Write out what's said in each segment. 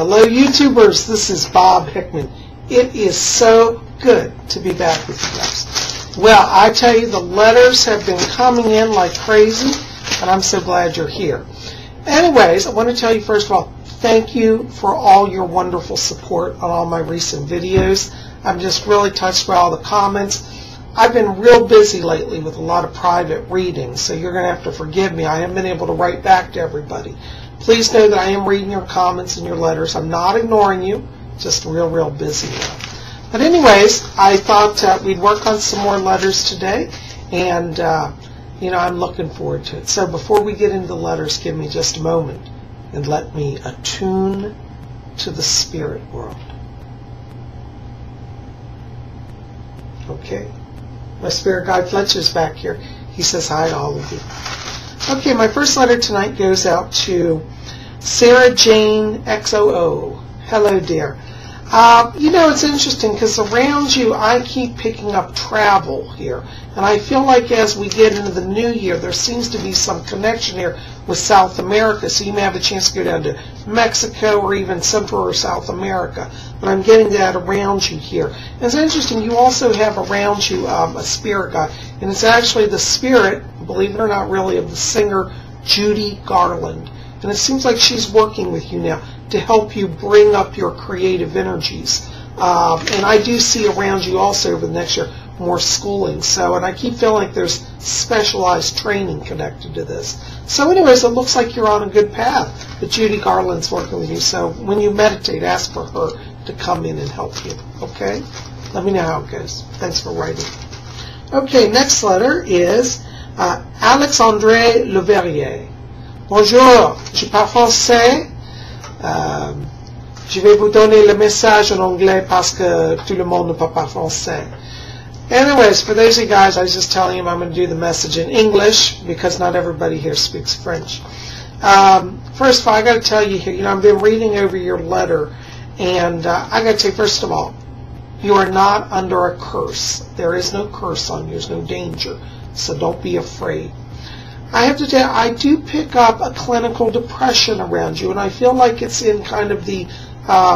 Hello YouTubers, this is Bob Hickman. It is so good to be back with you guys. Well, I tell you, the letters have been coming in like crazy, and I'm so glad you're here. Anyways, I want to tell you first of all, thank you for all your wonderful support on all my recent videos. I'm just really touched by all the comments. I've been real busy lately with a lot of private readings, so you're going to have to forgive me. I haven't been able to write back to everybody. Please know that I am reading your comments and your letters. I'm not ignoring you, just real busy now. But anyways, I thought we'd work on some more letters today, and I'm looking forward to it. So before we get into the letters, give me just a moment and let me attune to the spirit world. Okay. My spirit guide Fletcher's back here. He says hi to all of you. Okay, my first letter tonight goes out to Sarah Jane XOO. Hello, dear. It's interesting because around you I keep picking up travel here. And I feel like as we get into the new year, there seems to be some connection here with South America. So you may have a chance to go down to Mexico or even Central or South America. But I'm getting that around you here. And it's interesting, you also have around you a spirit guide. And it's actually the spirit, believe it or not really, of the singer Judy Garland. And it seems like she's working with you now to help you bring up your creative energies. And I do see around you also over the next year more schooling. And I keep feeling like there's specialized training connected to this. So anyways, it looks like you're on a good path. But Judy Garland's working with you. So when you meditate, ask for her to come in and help you. Okay? Let me know how it goes. Thanks for writing. Okay, next letter is Alexandre Leverrier. Bonjour, je parle français. Je vais vous donner le message en anglais parce que tout le monde ne parle pas français. Anyways, for those of you guys, I was just telling you I'm going to do the message in English because not everybody here speaks French. First of all, I got to tell you here, I've been reading over your letter, and I got to tell you, first of all, you are not under a curse. There is no curse on you. There's no danger. So don't be afraid. I have to tell you, I do pick up a clinical depression around you, and I feel like it's in kind of the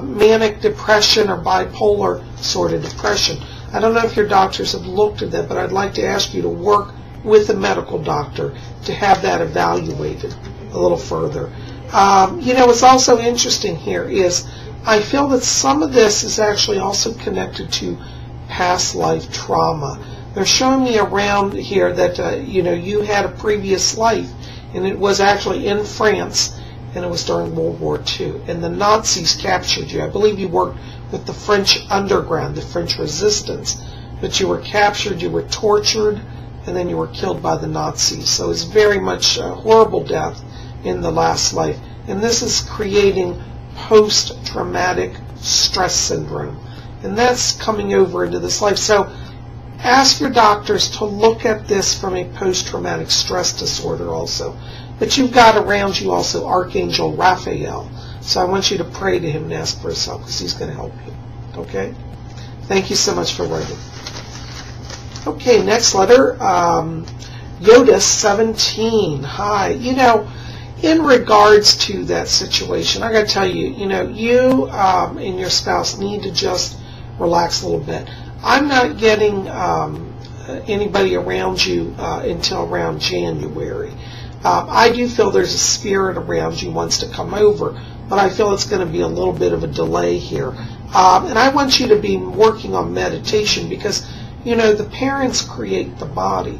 manic depression or bipolar sort of depression. I don't know if your doctors have looked at that, but I'd like to ask you to work with a medical doctor to have that evaluated a little further. What's also interesting here is I feel that some of this is actually also connected to past life trauma. They're showing me around here that, you had a previous life, and it was actually in France, and it was during World War II. And the Nazis captured you. I believe you worked with the French underground, the French resistance. But you were captured, you were tortured, and then you were killed by the Nazis. So it's very much a horrible death in the last life. And this is creating post-traumatic stress syndrome. And that's coming over into this life. So ask your doctors to look at this from a post-traumatic stress disorder also. But you've got around you also Archangel Raphael. So I want you to pray to him and ask for his help because he's going to help you. Okay? Thank you so much for writing. Okay, next letter. Yoda 17. Hi. In regards to that situation, I got to tell you, you and your spouse need to just relax a little bit. I'm not getting anybody around you until around January. I do feel there's a spirit around you wants to come over, but I feel it's going to be a little bit of a delay here. And I want you to be working on meditation because, the parents create the body,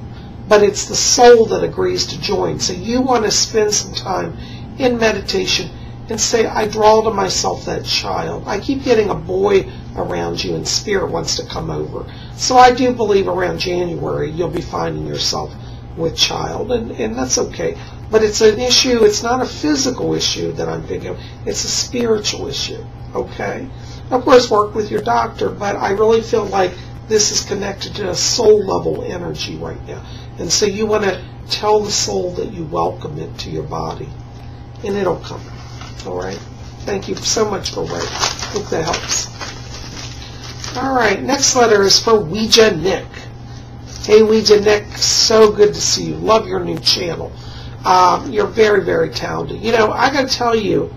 but it's the soul that agrees to join. So you want to spend some time in meditation and say, I draw to myself that child. I keep getting a boy around you and spirit wants to come over. So I do believe around January you'll be finding yourself with child, and that's okay. But it's an issue, it's not a physical issue that I'm thinking of, it's a spiritual issue, okay? Of course, work with your doctor, but I really feel like this is connected to a soul level energy right now. And so you want to tell the soul that you welcome it to your body, and it'll come. All right? Thank you so much for writing. Hope that helps. All right, next letter is for Ouija Nick. Hey, Ouija Nick, so good to see you. Love your new channel. You're very, very talented. I got to tell you,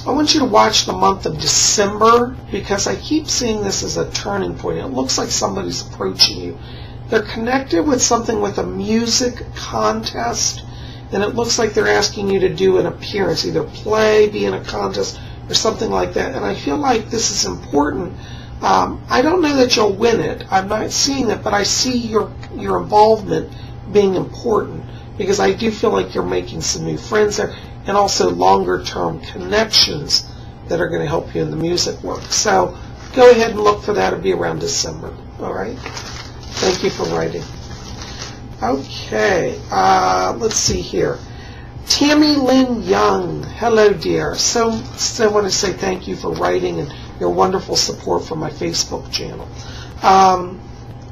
I want you to watch the month of December, because I keep seeing this as a turning point. It looks like somebody's approaching you. They're connected with something with a music contest, and it looks like they're asking you to do an appearance, either play, be in a contest, or something like that. And I feel like this is important. I don't know that you'll win it. I'm not seeing it, but I see your involvement being important, because I do feel like you're making some new friends there, and also longer-term connections that are going to help you in the music work. So go ahead and look for that. It'll be around December. All right? Thank you for writing. Okay, let's see here. Tammy Lynn Young, hello dear. So I want to say thank you for writing and your wonderful support for my Facebook channel.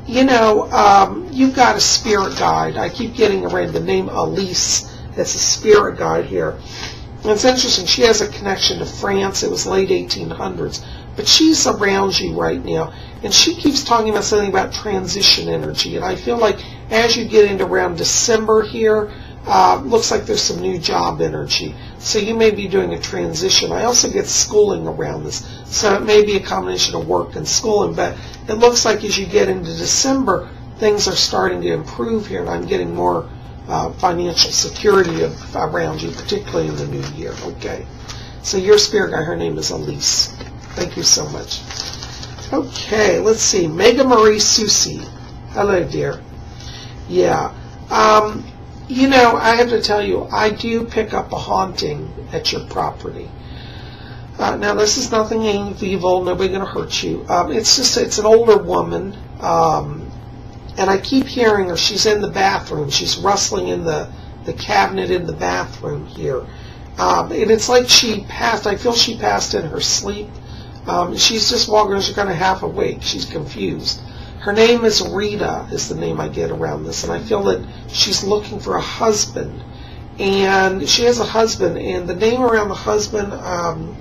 You've got a spirit guide. I keep getting around the name Elise. It's a spirit guide here. And it's interesting. She has a connection to France. It was late 1800s. But she's around you right now. And she keeps talking about something about transition energy. And I feel like as you get into around December here, looks like there's some new job energy. So you may be doing a transition. I also get schooling around this. So it may be a combination of work and schooling. But it looks like as you get into December, things are starting to improve here. And I'm getting more financial security around you, particularly in the new year. Okay. So your spirit guide, her name is Elise. Thank you so much. Okay, let's see. Mega Marie Susie. Hello, dear. Yeah. I have to tell you, I do pick up a haunting at your property. Now, this is nothing evil. Nobody's going to hurt you. It's an older woman. And I keep hearing her. She's in the bathroom. She's rustling in the cabinet in the bathroom here. And it's like she passed. I feel she passed in her sleep. She's just walking. She's kind of half awake. She's confused. Her name is Rita, is the name I get around this. And I feel that she's looking for a husband. And she has a husband. And the name around the husband, I'm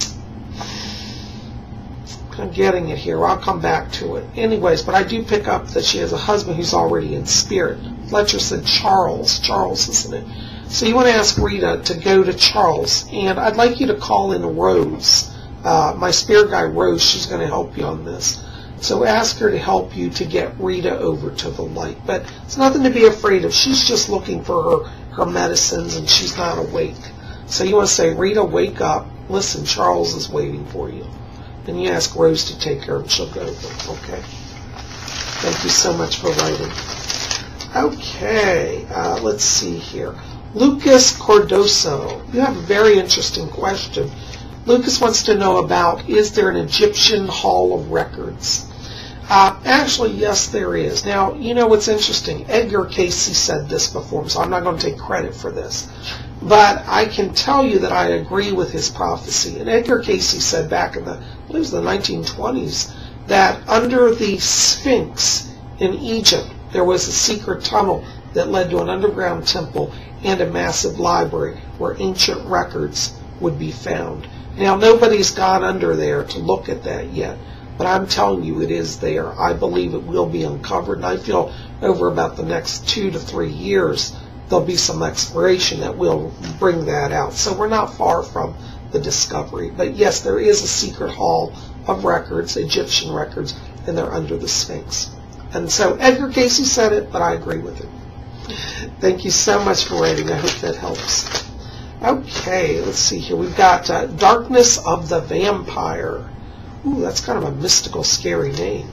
getting it here. I'll come back to it. Anyways, but I do pick up that she has a husband who's already in spirit. Fletcher said Charles. Charles, isn't it? So you want to ask Rita to go to Charles. And I'd like you to call in Rose. My spirit guide, Rose, she's going to help you on this. So ask her to help you to get Rita over to the light. But it's nothing to be afraid of. She's just looking for her medicines, and she's not awake. So you want to say, Rita, wake up. Listen, Charles is waiting for you. And you ask Rose to take her, and she'll go over. Okay? Thank you so much for writing. Okay, let's see here. Lucas Cordoso. You have a very interesting question. Lucas wants to know about, is there an Egyptian Hall of Records? Actually, yes, there is. Now, you know what's interesting? Edgar Casey said this before, so I'm not going to take credit for this. But I can tell you that I agree with his prophecy. And Edgar Casey said back in the 1920s, that under the Sphinx in Egypt, there was a secret tunnel that led to an underground temple and a massive library where ancient records would be found. Now, nobody's gone under there to look at that yet, but I'm telling you it is there. I believe it will be uncovered, and I feel over about the next 2 to 3 years, there'll be some exploration that will bring that out. So we're not far from the discovery. But yes, there is a secret hall of records, Egyptian records, and they're under the Sphinx. And so Edgar Casey said it, but I agree with it. Thank you so much for writing. I hope that helps. Okay, let's see here. We've got Darkness of the Vampire. Ooh, that's kind of a mystical, scary name.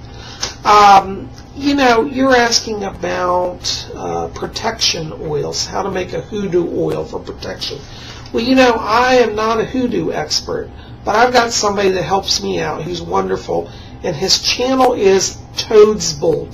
You're asking about protection oils, how to make a hoodoo oil for protection. Well, I am not a hoodoo expert, but I've got somebody that helps me out who's wonderful, and his channel is Toadsbool,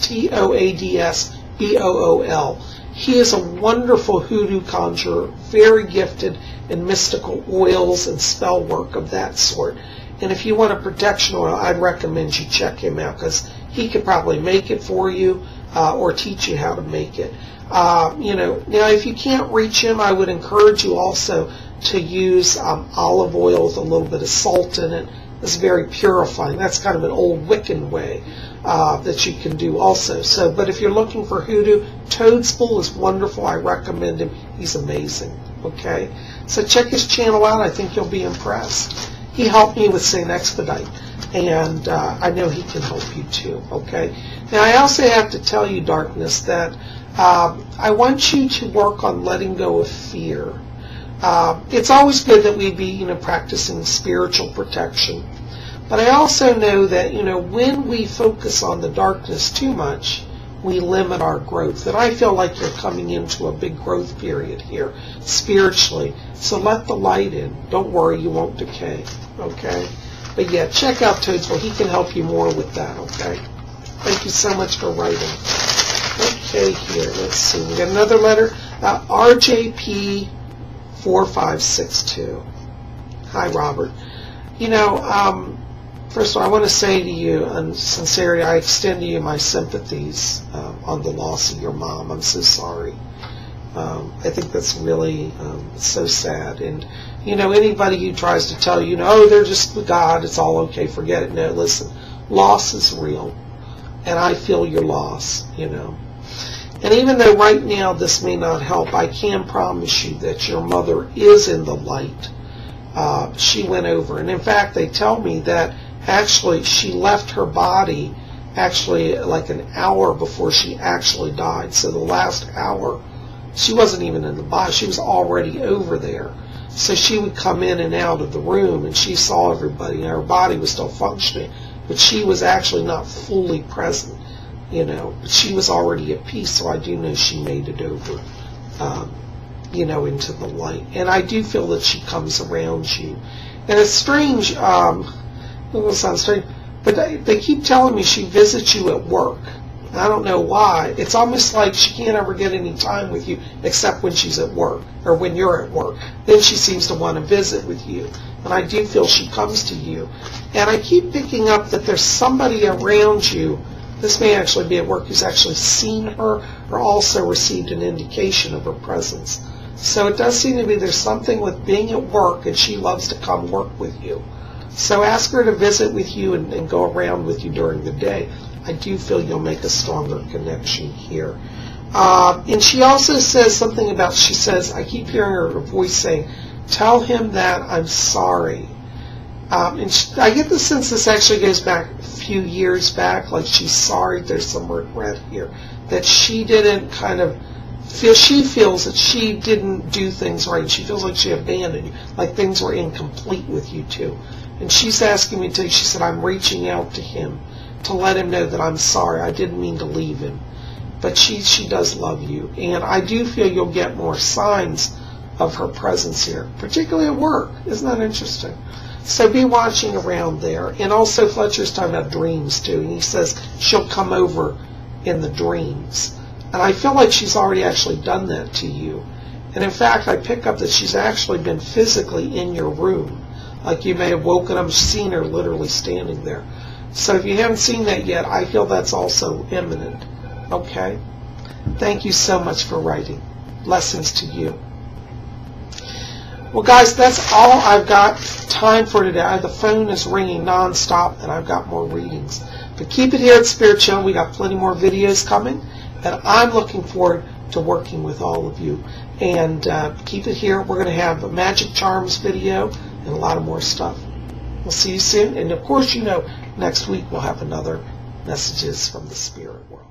Toadsbool. He is a wonderful hoodoo conjurer, very gifted in mystical oils and spell work of that sort. And if you want a protection oil, I'd recommend you check him out, because he could probably make it for you or teach you how to make it. Now if you can't reach him, I would encourage you also to use olive oil with a little bit of salt in it. It's very purifying. That's kind of an old Wiccan way that you can do also. So, but if you're looking for hoodoo, Toadsbool is wonderful. I recommend him. He's amazing. Okay? So check his channel out. I think you'll be impressed. he helped me with St. Expedite, and I know he can help you too, okay? Now, I also have to tell you, darkness, that I want you to work on letting go of fear. It's always good that we be, practicing spiritual protection. But I also know that, when we focus on the darkness too much, we limit our growth. And I feel like you're coming into a big growth period here, spiritually. So let the light in. Don't worry, you won't decay, okay? But yeah, check out Toadsville. He can help you more with that, okay? Thank you so much for writing. Okay, here, let's see. We got another letter. RJP 4562. Hi, Robert. First of all, I want to say to you, in sincerity, I extend to you my sympathies on the loss of your mom. I'm so sorry. I think that's really so sad. And, anybody who tries to tell you, they're just God, it's all okay, forget it. No, listen, loss is real. And I feel your loss, And even though right now this may not help, I can promise you that your mother is in the light. She went over. And in fact, they tell me that actually she left her body like an hour before she actually died. So the last hour, she wasn't even in the body. She was already over there. So she would come in and out of the room, and she saw everybody. And her body was still functioning, but she was actually not fully present. But she was already at peace, so I do know she made it over, into the light. And I do feel that she comes around you. And it's strange, it will sound strange, but they keep telling me she visits you at work. I don't know why. It's almost like she can't ever get any time with you except when she's at work, or when you're at work. Then she seems to want to visit with you. And I do feel she comes to you. And I keep picking up that there's somebody around you. This may actually be at work who's actually seen her or also received an indication of her presence. So it does seem to be there's something with being at work, and she loves to come work with you. So ask her to visit with you and go around with you during the day. I do feel you'll make a stronger connection here. And she also says something about, she says, I keep hearing her voice saying, tell him that I'm sorry. And I get the sense this actually goes back a few years back, like she's sorry, there's some regret here, that she didn't she feels that she didn't do things right. She feels like she abandoned you, like things were incomplete with you too. And she's asking me to, she said, I'm reaching out to him to let him know that I'm sorry, I didn't mean to leave him. But she does love you. And I do feel you'll get more signs of her presence here, particularly at work. Isn't that interesting? So be watching around there. And also Fletcher's talking about dreams too. And he says she'll come over in the dreams. And I feel like she's already actually done that to you. And in fact, I pick up that she's actually been physically in your room. Like you may have woken up, seen her literally standing there. So if you haven't seen that yet, I feel that's also imminent. Okay? Thank you so much for writing. Blessings to you. Well, guys, that's all I've got time for today. The phone is ringing nonstop, and I've got more readings. But keep it here at Spirit Channel. We got plenty more videos coming, and I'm looking forward to working with all of you. And keep it here. We're going to have a Magic Charms video and a lot of more stuff. We'll see you soon. And, of course, next week we'll have another Messages from the Spirit World.